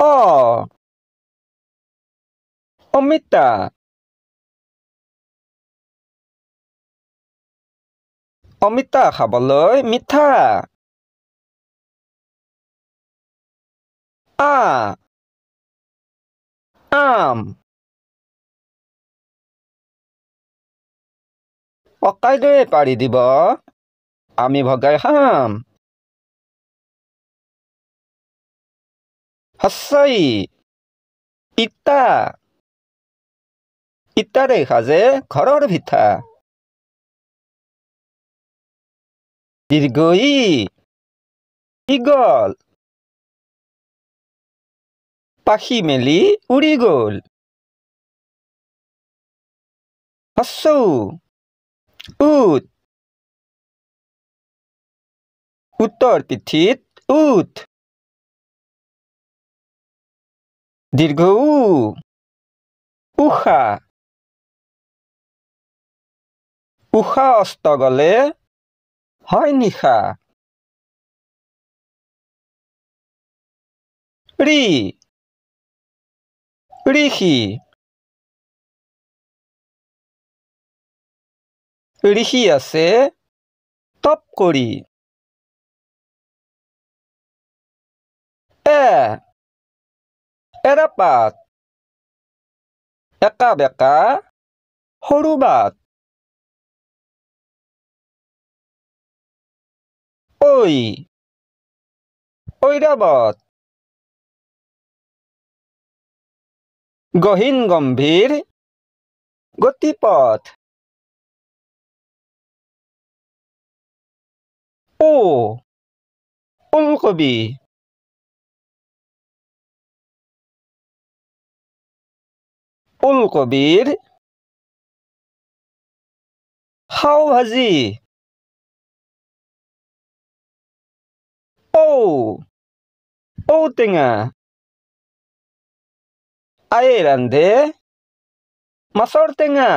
অ অমিতা অমিতা খাবলৈ মিঠা আ আম পকাই লৈ পাৰি দিব আমি ভগাই খাম সঁচাই ইটা ইটাৰে সাজে ঘৰৰ ভিতা দীৰ্ঘ ই ঈগল পাখি মেলি উৰি গ'ল হ্ৰস্ব উ উট উটৰ পিঠিত উট দীৰ্ঘ উ উষা উষা অস্ত গলে হয় নিশা ঋ ঋষি ঋষি আছে তপ কৰি এৰাপাত একা বেকা সৰু বাট ঐ ঐৰাবত গহীন গম্ভীৰ গতিপথ ওলকবি ওলকবিৰ খাও ভাজি ঔটেঙা আয়ে ৰান্ধে মাছৰ টেঙা